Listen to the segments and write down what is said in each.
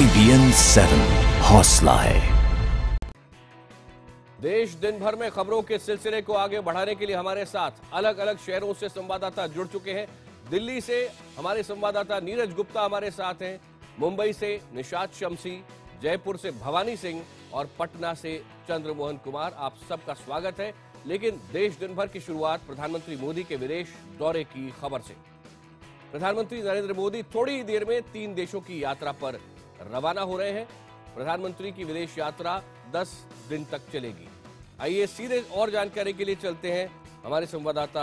IBN 7 हौसला है। देश दिन भर में खबरों के सिलसिले को आगे बढ़ाने के लिए हमारे साथ अलग अलग शहरों से संवाददाता जुड़ चुके हैं। दिल्ली से हमारे संवाददाता नीरज गुप्ता हमारे साथ हैं, मुंबई से निशात शम्सी, जयपुर से भवानी सिंह और पटना से चंद्रमोहन कुमार। आप सबका स्वागत है। लेकिन देश दिन भर की शुरुआत प्रधानमंत्री मोदी के विदेश दौरे की खबर से। प्रधानमंत्री नरेंद्र मोदी थोड़ी ही देर में 3 देशों की यात्रा पर रवाना हो रहे हैं। प्रधानमंत्री की विदेश यात्रा 10 दिन तक चलेगी। आइए सीधे और जानकारी के लिए चलते हैं हमारे संवाददाता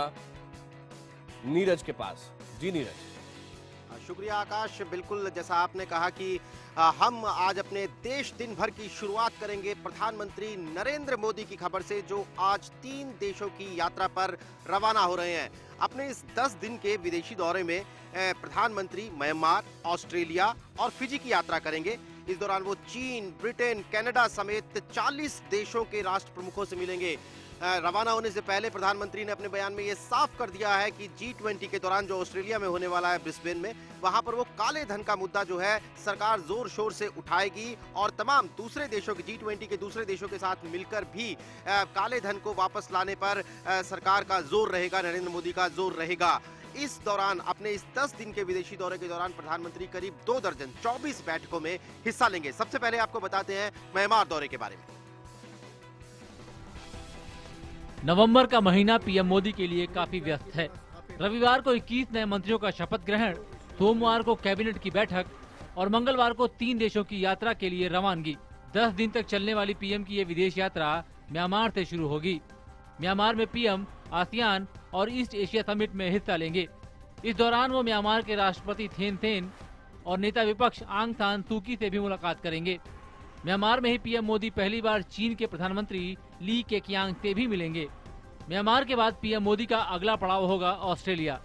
नीरज के पास। जी नीरज। शुक्रिया आकाश। बिल्कुल जैसा आपने कहा कि हम आज अपने देश दिन भर की शुरुआत करेंगे प्रधानमंत्री नरेंद्र मोदी की खबर से, जो आज 3 देशों की यात्रा पर रवाना हो रहे हैं। अपने इस 10 दिन के विदेशी दौरे में प्रधानमंत्री म्यांमार, ऑस्ट्रेलिया और फिजी की यात्रा करेंगे। इस दौरान वो चीन, ब्रिटेन, कनाडा समेत 40 देशों के राष्ट्र प्रमुखों से मिलेंगे। रवाना होने से पहले प्रधानमंत्री ने अपने बयान में ये साफ कर दिया है कि G20 के दौरान जो ऑस्ट्रेलिया में होने वाला है ब्रिस्बेन में, वहां पर वो काले धन का मुद्दा जो है सरकार जोर शोर से उठाएगी और तमाम दूसरे देशों के G20 के दूसरे देशों के साथ मिलकर भी काले धन को वापस लाने पर सरकार का जोर रहेगा, नरेंद्र मोदी का जोर रहेगा। इस दौरान अपने इस 10 दिन के विदेशी दौरे के दौरान प्रधानमंत्री करीब 2 दर्जन 24 बैठकों में हिस्सा लेंगे। सबसे पहले आपको बताते हैं म्यांमार दौरे के बारे में। नवंबर का महीना पीएम मोदी के लिए काफी व्यस्त है। रविवार को 21 नए मंत्रियों का शपथ ग्रहण, सोमवार को कैबिनेट की बैठक और मंगलवार को 3 देशों की यात्रा के लिए रवानगी। 10 दिन तक चलने वाली पीएम की ये विदेश यात्रा म्यांमार से शुरू होगी। म्यांमार में पीएम आसियान और ईस्ट एशिया समिट में हिस्सा लेंगे। इस दौरान वो म्यांमार के राष्ट्रपति थेन सेन और नेता विपक्ष आंग सान सू की से भी मुलाकात करेंगे। म्यांमार में ही पीएम मोदी पहली बार चीन के प्रधानमंत्री ली केकियांग से भी मिलेंगे। म्यांमार के बाद पीएम मोदी का अगला पड़ाव होगा ऑस्ट्रेलिया।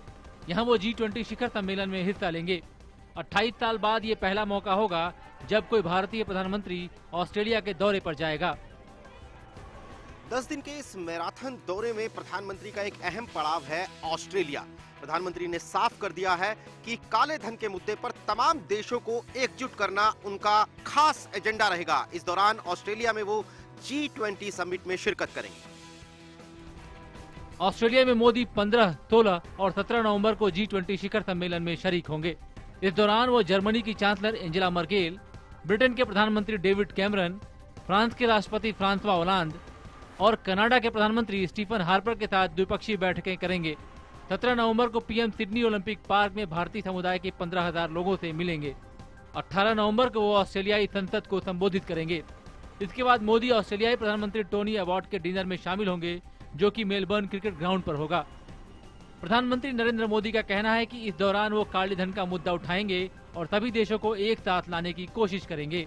यहां वो G20 शिखर सम्मेलन में हिस्सा लेंगे। 28 साल बाद ये पहला मौका होगा जब कोई भारतीय प्रधानमंत्री ऑस्ट्रेलिया के दौरे पर जाएगा। 10 दिन के इस मैराथन दौरे में प्रधानमंत्री का एक अहम पड़ाव है ऑस्ट्रेलिया। प्रधानमंत्री ने साफ कर दिया है कि काले धन के मुद्दे पर तमाम देशों को एकजुट करना उनका खास एजेंडा रहेगा। इस दौरान ऑस्ट्रेलिया में वो G20 समिट में शिरकत करेंगे। ऑस्ट्रेलिया में मोदी 15, 16 और 17 नवंबर को G20 शिखर सम्मेलन में शरीक होंगे। इस दौरान वो जर्मनी की चांसलर एंजेला मर्केल, ब्रिटेन के प्रधानमंत्री डेविड कैमरन, फ्रांस के राष्ट्रपति फ्रांसवा ओलांद और कनाडा के प्रधानमंत्री स्टीफन हार्पर के साथ द्विपक्षीय बैठकें करेंगे। 17 नवंबर को पीएम सिडनी ओलंपिक पार्क में भारतीय समुदाय के 15,000 लोगों से मिलेंगे। 18 नवंबर को वो ऑस्ट्रेलियाई संसद को संबोधित करेंगे। इसके बाद मोदी ऑस्ट्रेलियाई प्रधानमंत्री टोनी अबॉट के डिनर में शामिल होंगे, जो कि मेलबर्न क्रिकेट ग्राउंड पर होगा। प्रधानमंत्री नरेंद्र मोदी का कहना है कि इस दौरान वो काले धन का मुद्दा उठाएंगे और सभी देशों को एक साथ लाने की कोशिश करेंगे।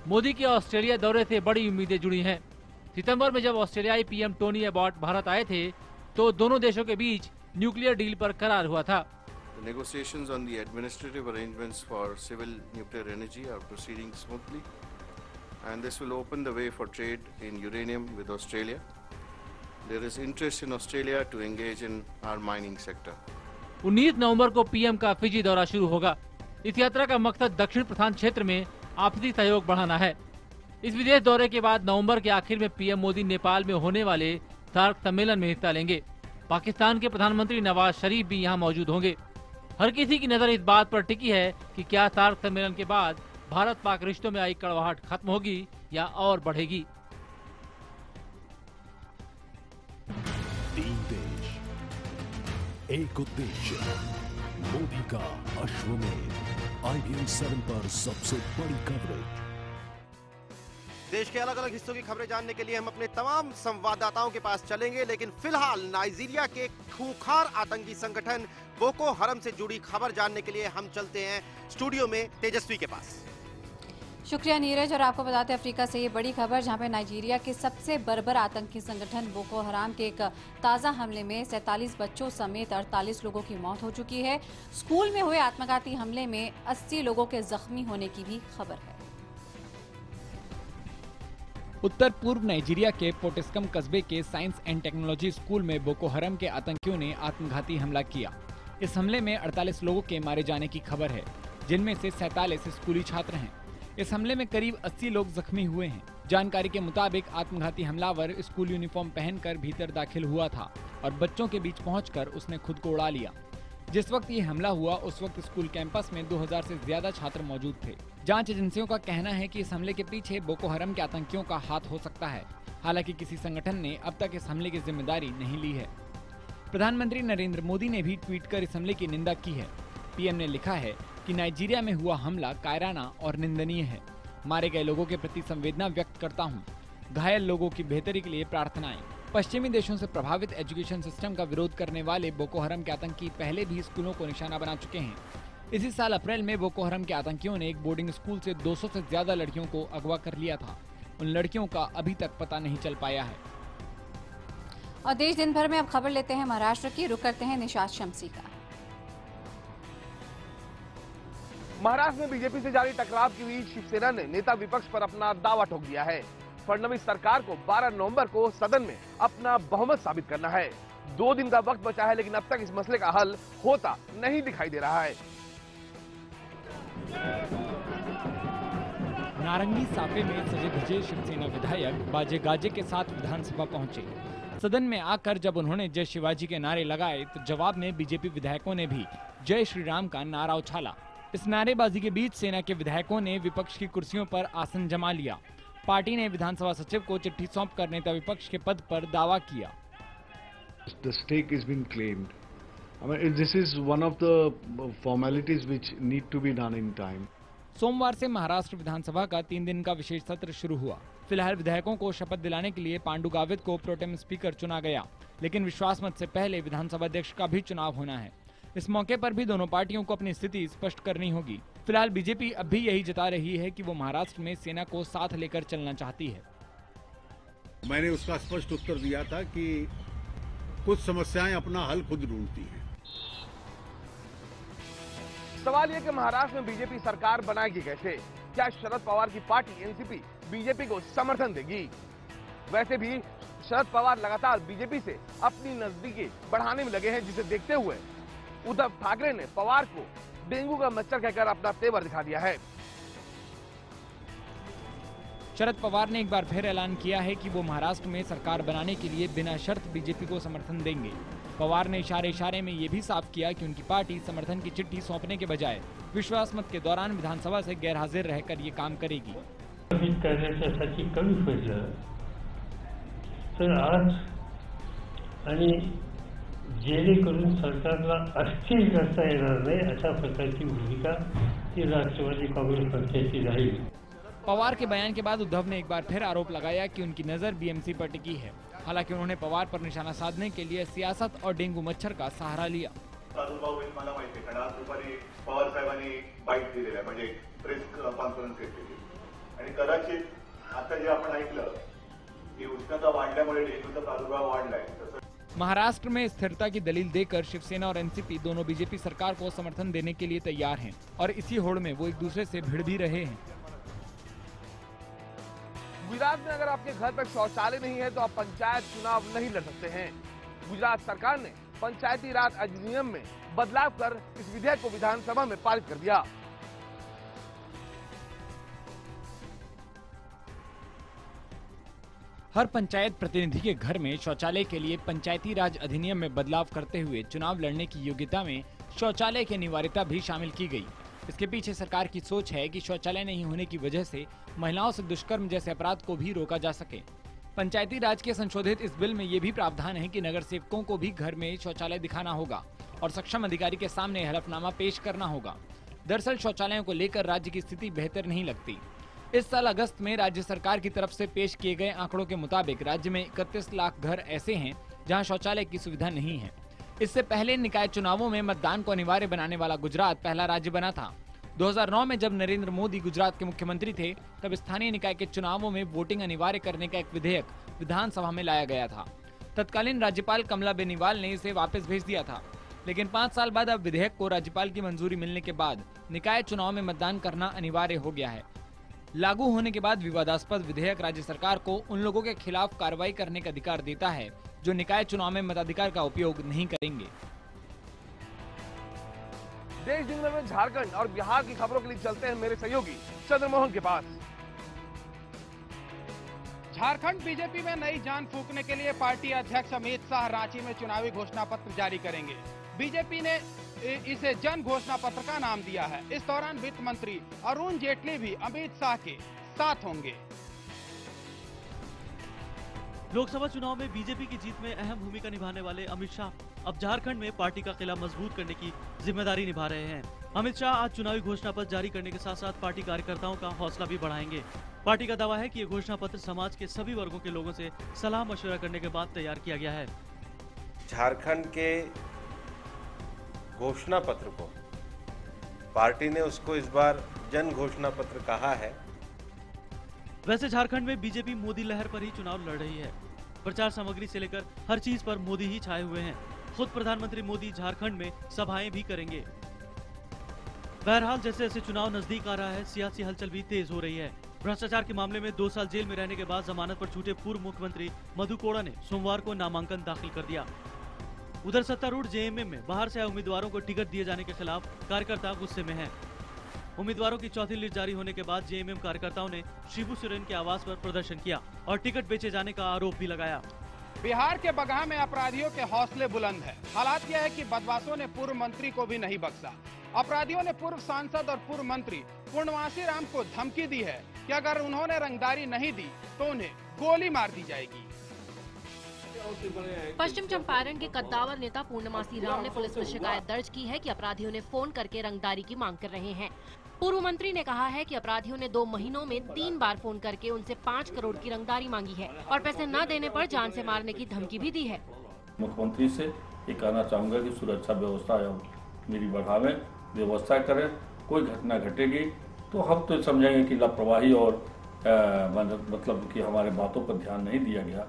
मोदी के ऑस्ट्रेलिया दौरे से बड़ी उम्मीदें जुड़ी हैं। सितंबर में जब ऑस्ट्रेलियाई पीएम टोनी अबॉट भारत आए थे तो दोनों देशों के बीच न्यूक्लियर डील पर करार हुआ था। The negotiations on the administrative arrangements for civil nuclear energy are proceeding smoothly, and this will open the way for trade in uranium with Australia. There is interest in Australia to engage in our mining sector. 19 नवंबर को PM का Fiji दौरा शुरू होगा। इस यात्रा का मकसद दक्षिण प्रशांत क्षेत्र में आपसी सहयोग बढ़ाना है। इस विदेश दौरे के बाद नवंबर के आखिर में पीएम मोदी नेपाल में होने वाले सार्क सम्मेलन में हिस्सा लेंगे। पाकिस्तान के प्रधानमंत्री नवाज शरीफ भी यहां मौजूद होंगे। हर किसी की नजर इस बात पर टिकी है कि क्या सार्क सम्मेलन के बाद भारत पाक रिश्तों में आई कड़वाहट खत्म होगी या और बढ़ेगी। 3 देश, एक उद्देश्य, मोदी का अश्वमेध। IBN 7 पर सबसे बड़ी कवरेज। देश के अलग अलग हिस्सों की खबरें जानने के लिए हम अपने तमाम संवाददाताओं के पास चलेंगे, लेकिन फिलहाल नाइजीरिया के खूंखार आतंकी संगठन बोको हरम से जुड़ी खबर जानने के लिए हम चलते हैं स्टूडियो में तेजस्वी के पास। शुक्रिया नीरज। और आपको बताते हैं अफ्रीका से ये बड़ी खबर, जहां पे नाइजीरिया के सबसे बर्बर आतंकी संगठन बोको हराम के एक ताज़ा हमले में 47 बच्चों समेत 48 लोगों की मौत हो चुकी है। स्कूल में हुए आत्मघाती हमले में 80 लोगों के जख्मी होने की भी खबर है। उत्तर पूर्व नाइजीरिया के पोटिस्कम कस्बे के साइंस एंड टेक्नोलॉजी स्कूल में बोको हरम के आतंकियों ने आत्मघाती हमला किया। इस हमले में 48 लोगों के मारे जाने की खबर है, जिनमें से 47 स्कूली छात्र हैं। इस हमले में करीब 80 लोग जख्मी हुए हैं। जानकारी के मुताबिक आत्मघाती हमलावर स्कूल यूनिफॉर्म पहनकर भीतर दाखिल हुआ था और बच्चों के बीच पहुंचकर उसने खुद को उड़ा लिया। जिस वक्त ये हमला हुआ उस वक्त स्कूल कैंपस में 2000 से ज्यादा छात्र मौजूद थे। जांच एजेंसियों का कहना है कि इस हमले के पीछे बोको हरम के आतंकियों का हाथ हो सकता है। हालांकि किसी संगठन ने अब तक इस हमले की जिम्मेदारी नहीं ली है। प्रधानमंत्री नरेंद्र मोदी ने भी ट्वीट कर इस हमले की निंदा की है। पीएम ने लिखा है कि नाइजीरिया में हुआ हमला कायराना और निंदनीय है। मारे गए लोगों के प्रति संवेदना व्यक्त करता हूँ। घायल लोगों की बेहतरी के लिए प्रार्थनाएं। पश्चिमी देशों से प्रभावित एजुकेशन सिस्टम का विरोध करने वाले बोको हरम के आतंकी पहले भी स्कूलों को निशाना बना चुके हैं। इसी साल अप्रैल में बोको हरम के आतंकियों ने एक बोर्डिंग स्कूल से 200 से ज्यादा लड़कियों को अगवा कर लिया था। उन लड़कियों का अभी तक पता नहीं चल पाया है। और देश दिन भर में अब खबर लेते हैं महाराष्ट्र की। रुक करते हैं निशात शम्सी का। महाराष्ट्र में बीजेपी से जारी टकराव के बीच शिवसेना ने नेता विपक्ष पर अपना दावा ठोक दिया है। फडणवीस सरकार को 12 नवंबर को सदन में अपना बहुमत साबित करना है। 2 दिन का वक्त बचा है, लेकिन अब तक इस मसले का हल होता नहीं दिखाई दे रहा है। नारंगी साफे में सजे धजे शिवसेना विधायक बाजे गाजे के साथ विधानसभा पहुंचे। सदन में आकर जब उन्होंने जय शिवाजी के नारे लगाए तो जवाब में बीजेपी विधायकों ने भी जय श्री राम का नारा उछाला। इस नारेबाजी के बीच सेना के विधायकों ने विपक्ष की कुर्सियों पर आसन जमा लिया। पार्टी ने विधानसभा सचिव को चिट्ठी सौंपकर नेता विपक्ष के पद पर दावा किया। The stake has been claimed. I mean, this is one of the formalities which need to be done in time. सोमवार से महाराष्ट्र विधानसभा का 3 दिन का विशेष सत्र शुरू हुआ। फिलहाल विधायकों को शपथ दिलाने के लिए पांडु गावित को प्रोटेम स्पीकर चुना गया, लेकिन विश्वास मत से पहले विधानसभा अध्यक्ष का भी चुनाव होना है। इस मौके पर भी दोनों पार्टियों को अपनी स्थिति स्पष्ट करनी होगी। फिलहाल बीजेपी अब भी यही जता रही है कि वो महाराष्ट्र में सेना को साथ लेकर चलना चाहती है। मैंने उसका स्पष्ट उत्तर दिया था कि कुछ समस्याएं अपना हल खुद ढूंढती हैं। सवाल यह कि महाराष्ट्र में बीजेपी सरकार बनाएगी कैसे? क्या शरद पवार की पार्टी एनसीपी बीजेपी को समर्थन देगी? वैसे भी शरद पवार लगातार बीजेपी से अपनी नजदीकी बढ़ाने में लगे हैं, जिसे देखते हुए उद्धव ठाकरे ने पवार को डेंगू का मच्छर कहकर अपना तेवर दिखा दिया है। शरद पवार ने एक बार फिर ऐलान किया है कि वो महाराष्ट्र में सरकार बनाने के लिए बिना शर्त बीजेपी को समर्थन देंगे। पवार ने इशारे में ये भी साफ किया कि उनकी पार्टी समर्थन की चिट्ठी सौंपने के बजाय विश्वास मत के दौरान विधानसभा से गैर हाजिर रहकर ये काम करेगी। करण्यासाठी कमी पडलं तर आज आणि जेणेकरून सरकारला अस्थिर करता येणार नाही अशा प्रकारची भूमिका ही राष्ट्रवादी काँग्रेस पक्षाची राहील। पवार के बयान के बाद उद्धव ने एक बार फिर आरोप लगाया कि उनकी नजर बीएमसी पर टिकी है। हालांकि उन्होंने पवार पर निशाना साधने के लिए सियासत और डेंगू मच्छर का सहारा लिया। प्रादुर्भाव होईल मला माहिती आहे, कारण आज दुपारी पवार साहेबांनी बाईट दिलेला आहे, म्हणजे प्रेस कॉन्फरन्स घेतलेली आणि कदाचित आता जे आपण ऐकलं की उष्णता वाढल्यामुळे डेंग्यूचा प्रादुर्भाव वाढलाय। महाराष्ट्र में स्थिरता की दलील देकर शिवसेना और एनसीपी दोनों बीजेपी सरकार को समर्थन देने के लिए तैयार हैं और इसी होड़ में वो एक दूसरे से भिड़ भी रहे हैं। गुजरात में अगर आपके घर पर शौचालय नहीं है तो आप पंचायत चुनाव नहीं लड़ सकते हैं। गुजरात सरकार ने पंचायती राज अधिनियम में बदलाव कर इस विधेयक को विधानसभा में पारित कर दिया। हर पंचायत प्रतिनिधि के घर में शौचालय के लिए पंचायती राज अधिनियम में बदलाव करते हुए चुनाव लड़ने की योग्यता में शौचालय की अनिवार्यता भी शामिल की गई। इसके पीछे सरकार की सोच है कि शौचालय नहीं होने की वजह से महिलाओं से दुष्कर्म जैसे अपराध को भी रोका जा सके। पंचायती राज के संशोधित इस बिल में ये भी प्रावधान है कि नगर सेवकों को भी घर में शौचालय दिखाना होगा और सक्षम अधिकारी के सामने हलफनामा पेश करना होगा। दरअसल शौचालयों को लेकर राज्य की स्थिति बेहतर नहीं लगती। इस साल अगस्त में राज्य सरकार की तरफ से पेश किए गए आंकड़ों के मुताबिक राज्य में 31 लाख घर ऐसे हैं जहां शौचालय की सुविधा नहीं है। इससे पहले निकाय चुनावों में मतदान को अनिवार्य बनाने वाला गुजरात पहला राज्य बना था। 2009 में जब नरेंद्र मोदी गुजरात के मुख्यमंत्री थे तब स्थानीय निकाय के चुनावों में वोटिंग अनिवार्य करने का एक विधेयक विधानसभा में लाया गया था। तत्कालीन राज्यपाल कमला बेनीवाल ने इसे वापस भेज दिया था, लेकिन 5 साल बाद अब विधेयक को राज्यपाल की मंजूरी मिलने के बाद निकाय चुनाव में मतदान करना अनिवार्य हो गया है। लागू होने के बाद विवादास्पद विधेयक राज्य सरकार को उन लोगों के खिलाफ कार्रवाई करने का अधिकार देता है जो निकाय चुनाव में मताधिकार का उपयोग नहीं करेंगे। देश दिन भर में झारखंड और बिहार की खबरों के लिए चलते हैं मेरे सहयोगी चंद्रमोहन के पास। झारखंड बीजेपी में नई जान फूंकने के लिए पार्टी अध्यक्ष अमित शाह रांची में चुनावी घोषणा पत्र जारी करेंगे। बीजेपी ने इसे जन घोषणा पत्र का नाम दिया है। इस दौरान वित्त मंत्री अरुण जेटली भी अमित शाह के साथ होंगे। लोकसभा चुनाव में बीजेपी की जीत में अहम भूमिका निभाने वाले अमित शाह अब झारखंड में पार्टी का किला मजबूत करने की जिम्मेदारी निभा रहे हैं। अमित शाह आज चुनावी घोषणा पत्र जारी करने के साथ साथ पार्टी कार्यकर्ताओं का हौसला भी बढ़ाएंगे। पार्टी का दावा है कि ये घोषणा पत्र समाज के सभी वर्गों के लोगों से सलाह मशवरा करने के बाद तैयार किया गया है। झारखंड के घोषणा पत्र को पार्टी ने उसको इस बार जन घोषणा पत्र कहा है। वैसे झारखंड में बीजेपी मोदी लहर पर ही चुनाव लड़ रही है। प्रचार सामग्री से लेकर हर चीज पर मोदी ही छाए हुए हैं। खुद प्रधानमंत्री मोदी झारखंड में सभाएं भी करेंगे। बहरहाल जैसे जैसे चुनाव नजदीक आ रहा है, सियासी हलचल भी तेज हो रही है। भ्रष्टाचार के मामले में 2 साल जेल में रहने के बाद जमानत पर छूटे पूर्व मुख्यमंत्री मधु कोड़ा ने सोमवार को नामांकन दाखिल कर दिया। उधर सत्तारूढ़ जेएमएम में बाहर से आए उम्मीदवारों को टिकट दिए जाने के खिलाफ कार्यकर्ता गुस्से में हैं। उम्मीदवारों की चौथी लिस्ट जारी होने के बाद जेएमएम कार्यकर्ताओं ने शिबू सोरेन के आवास पर प्रदर्शन किया और टिकट बेचे जाने का आरोप भी लगाया। बिहार के बगहा में अपराधियों के हौसले बुलंद है। हालात यह है कि बदमाशों ने पूर्व मंत्री को भी नहीं बख्शा। अपराधियों ने पूर्व सांसद और पूर्व मंत्री पूर्णवासी राम को धमकी दी है कि अगर उन्होंने रंगदारी नहीं दी तो उन्हें गोली मार दी जाएगी। पश्चिम चंपारण के कद्दावर नेता पूर्णमासी राम ने पुलिस में शिकायत दर्ज की है कि अपराधियों ने फोन करके रंगदारी की मांग कर रहे हैं। पूर्व मंत्री ने कहा है कि अपराधियों ने 2 महीनों में 3 बार फोन करके उनसे 5 करोड़ की रंगदारी मांगी है और पैसे न देने पर जान से मारने की धमकी भी दी है। मुख्यमंत्री से ये कहना चाहूँगा कि सुरक्षा व्यवस्था मेरी बढ़ावे, व्यवस्था करें। कोई घटना घटेगी तो हम तो समझेंगे कि लापरवाही और मतलब कि हमारे बातों पर ध्यान नहीं दिया गया।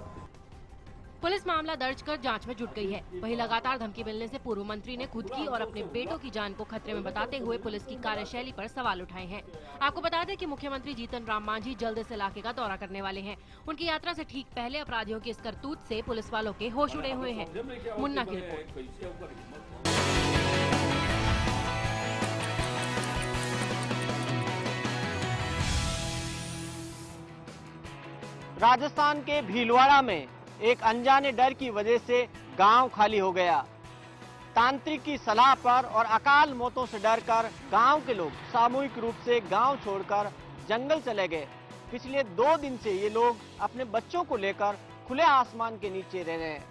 पुलिस मामला दर्ज कर जांच में जुट गई है। वहीं लगातार धमकी मिलने से पूर्व मंत्री ने खुद की और अपने बेटों की जान को खतरे में बताते हुए पुलिस की कार्यशैली पर सवाल उठाए हैं। आपको बता दें कि मुख्यमंत्री जीतन राम मांझी जल्द इस इलाके का दौरा करने वाले हैं। उनकी यात्रा से ठीक पहले अपराधियों की इस करतूत से पुलिस वालों के होश उड़े हुए हैं। मुन्ना की रिपोर्ट। राजस्थान के भीलवाड़ा में एक अनजाने डर की वजह से गांव खाली हो गया। तांत्रिक की सलाह पर और अकाल मौतों से डरकर गांव के लोग सामूहिक रूप से गांव छोड़कर जंगल चले गए। पिछले 2 दिन से ये लोग अपने बच्चों को लेकर खुले आसमान के नीचे रह रहे हैं।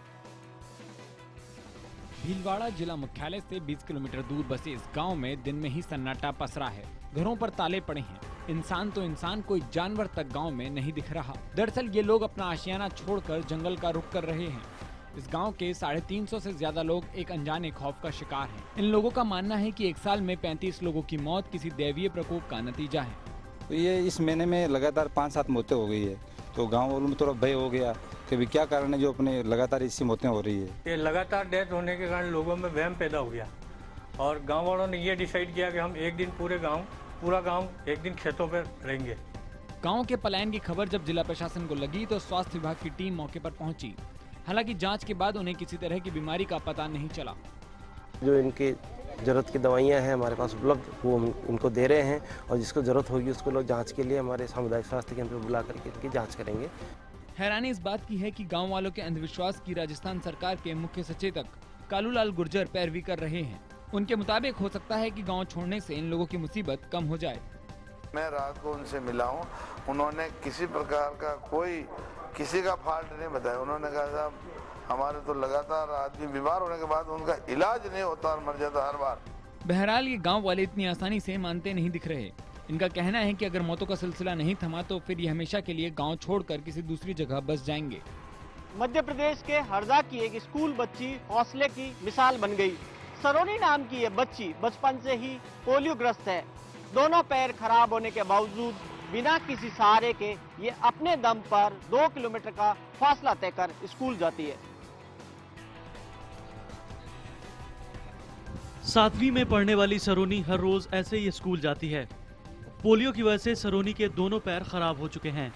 भीलवाड़ा जिला मुख्यालय से 20 किलोमीटर दूर बसे इस गांव में दिन में ही सन्नाटा पसरा है। घरों पर ताले पड़े हैं। इंसान तो इंसान, कोई जानवर तक गांव में नहीं दिख रहा। दरअसल ये लोग अपना आशियाना छोड़कर जंगल का रुख कर रहे हैं। इस गांव के 350 से ज्यादा लोग एक अनजाने खौफ का शिकार हैं। इन लोगों का मानना है कि 1 साल में 35 लोगों की मौत किसी दैवीय प्रकोप का नतीजा है। तो ये इस महीने में लगातार 5-7 मौतें हो गई है, तो गाँव वालों में थोड़ा भय हो गया कि भी क्या कारण है जो अपने लगातार इसी मौतें हो रही है। ये लगातार डेथ होने के कारण लोगों में वहम पैदा हो गया और गाँव वालों ने ये डिसाइड किया कि हम एक दिन पूरा गांव एक दिन खेतों पर रहेंगे। गांव के पलायन की खबर जब जिला प्रशासन को लगी तो स्वास्थ्य विभाग की टीम मौके पर पहुंची। हालांकि जांच के बाद उन्हें किसी तरह की बीमारी का पता नहीं चला। जो इनकी जरूरत की दवाइयां हैं हमारे पास उपलब्ध, वो इनको दे रहे हैं और जिसको जरूरत होगी उसको लोग जांच के लिए हमारे सामुदायिक स्वास्थ्य केंद्र पर बुला करके इनकी जाँच करेंगे। हैरानी इस बात की है कि गाँव वालों के अंधविश्वास की राजस्थान सरकार के मुख्य सचेतक कालूलाल गुर्जर पैरवी कर रहे हैं। उनके मुताबिक हो सकता है कि गांव छोड़ने से इन लोगों की मुसीबत कम हो जाए। मैं रात को उनसे मिला हूं, उन्होंने किसी प्रकार का किसी का फॉल्ट नहीं बताया। उन्होंने कहा साहब हमारे तो लगातार आदमी बीमार होने के बाद उनका इलाज नहीं होता और मर जाता हर बार। बहरहाल ये गांव वाले इतनी आसानी से मानते नहीं दिख रहे। इनका कहना है कि अगर मौतों का सिलसिला नहीं थमा तो फिर ये हमेशा के लिए गाँव छोड़कर किसी दूसरी जगह बस जाएंगे। मध्य प्रदेश के हरदा की एक स्कूल बच्ची हौसले की मिसाल बन गई। सरोनी नाम की ये बच्ची बचपन से ही पोलियो ग्रस्त है। दोनों पैर खराब होने के बावजूद बिना किसी सहारे के ये अपने दम पर 2 किलोमीटर का फासला तय कर स्कूल जाती है। 7वीं में पढ़ने वाली सरोनी हर रोज ऐसे ही स्कूल जाती है। पोलियो की वजह से सरोनी के दोनों पैर खराब हो चुके हैं।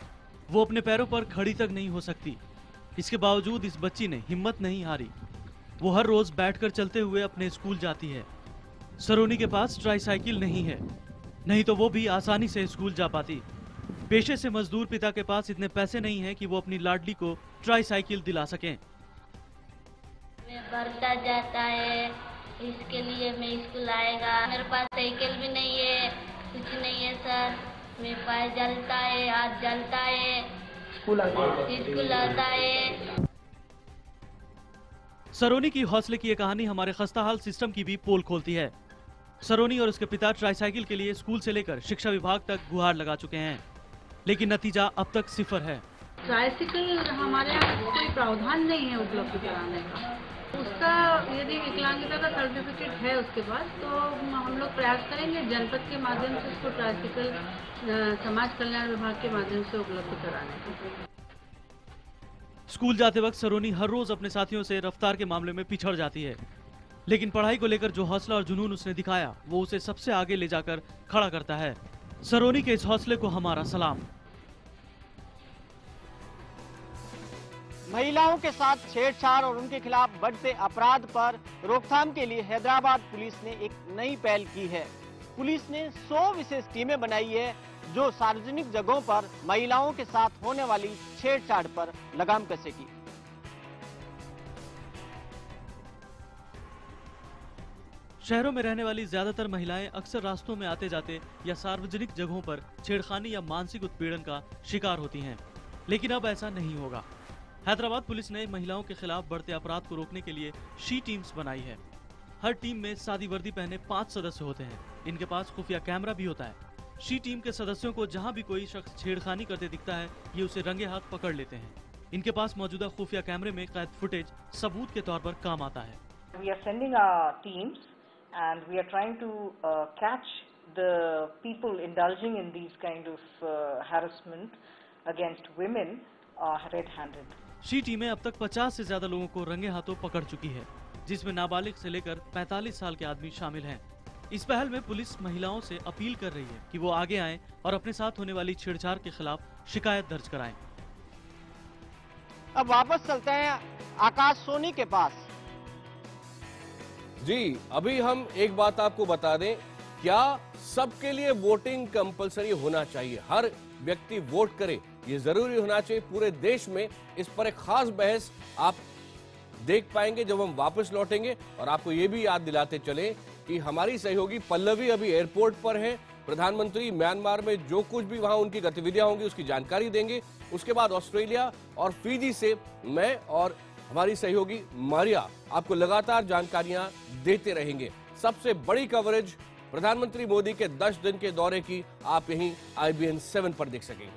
वो अपने पैरों पर खड़ी तक नहीं हो सकती। इसके बावजूद इस बच्ची ने हिम्मत नहीं हारी। वो हर रोज बैठकर चलते हुए अपने स्कूल जाती है। सरोनी के पास ट्राईसाइकिल नहीं है, नहीं तो वो भी आसानी से स्कूल जा पाती। पेशे से मजदूर पिता के पास इतने पैसे नहीं हैं कि वो अपनी लाडली को ट्राईसाइकिल दिला सकें। बढ़ता जाता है, इसके लिए मैं स्कूल आएगा। मेरे पास साइकिल भी नहीं है, कुछ नहीं है सर। मेरे पास जलता है, हाथ जलता है, स्कूल आता है। सरोनी की हौसले की ये कहानी हमारे खस्ताहाल सिस्टम की भी पोल खोलती है। सरोनी और उसके पिता ट्राईसाइकिल के लिए स्कूल से लेकर शिक्षा विभाग तक गुहार लगा चुके हैं, लेकिन नतीजा अब तक सिफर है। ट्राइसाइकिल हमारे यहाँ कोई प्रावधान नहीं है उपलब्ध कराने का। उसका यदि विकलांगता का सर्टिफिकेट है उसके पास, तो हम लोग प्रयास करेंगे जनपद के माध्यम से उसको ट्राइसाइकिल समाज कल्याण विभाग के माध्यम से उपलब्ध कराने का। स्कूल जाते वक्त सरोनी हर रोज अपने साथियों से रफ्तार के मामले में पिछड़ जाती है, लेकिन पढ़ाई को लेकर जो हौसला और जुनून उसने दिखाया वो उसे सबसे आगे ले जाकर खड़ा करता है। सरोनी के इस हौसले को हमारा सलाम। महिलाओं के साथ छेड़छाड़ और उनके खिलाफ बढ़ते अपराध पर रोकथाम के लिए हैदराबाद पुलिस ने एक नई पहल की है। पुलिस ने 100 विशेष टीमें बनाई है जो सार्वजनिक जगहों पर महिलाओं के साथ होने वाली छेड़छाड़ पर लगाम कसेगी। शहरों में रहने वाली ज्यादातर महिलाएं अक्सर रास्तों में आते जाते या सार्वजनिक जगहों पर छेड़खानी या मानसिक उत्पीड़न का शिकार होती हैं, लेकिन अब ऐसा नहीं होगा। हैदराबाद पुलिस ने महिलाओं के खिलाफ बढ़ते अपराध को रोकने के लिए शी टीम्स बनाई है। हर टीम में सादी वर्दी पहने 5 सदस्य होते हैं। इनके पास खुफिया कैमरा भी होता है। शी टीम के सदस्यों को जहां भी कोई शख्स छेड़खानी करते दिखता है, ये उसे रंगे हाथ पकड़ लेते हैं। इनके पास मौजूदा खुफिया कैमरे में कैद फुटेज सबूत के तौर पर काम आता है। We are sending our teams and we are trying to catch the people indulging in these kind of harassment against women red-handed. She टीमें अब तक 50 से ज्यादा लोगों को रंगे हाथों पकड़ चुकी है, जिसमें नाबालिग से लेकर 45 साल के आदमी शामिल हैं। इस पहल में पुलिस महिलाओं से अपील कर रही है कि वो आगे आएं और अपने साथ होने वाली छेड़छाड़ के खिलाफ शिकायत दर्ज कराएं। अब वापस चलते हैं आकाश सोनी के पास। जी, अभी हम एक बात आपको बता दें, क्या सबके लिए वोटिंग कंपलसरी होना चाहिए? हर व्यक्ति वोट करे, ये जरूरी होना चाहिए पूरे देश में? इस पर एक खास बहस आप देख पाएंगे जब हम वापस लौटेंगे। और आपको ये भी याद दिलाते चले कि हमारी सहयोगी पल्लवी अभी एयरपोर्ट पर है। प्रधानमंत्री म्यांमार में जो कुछ भी वहां उनकी गतिविधियां होंगी उसकी जानकारी देंगे। उसके बाद ऑस्ट्रेलिया और फिजी से मैं और हमारी सहयोगी मारिया आपको लगातार जानकारियां देते रहेंगे। सबसे बड़ी कवरेज प्रधानमंत्री मोदी के 10 दिन के दौरे की आप यहीं IBN 7 पर देख सकेंगे।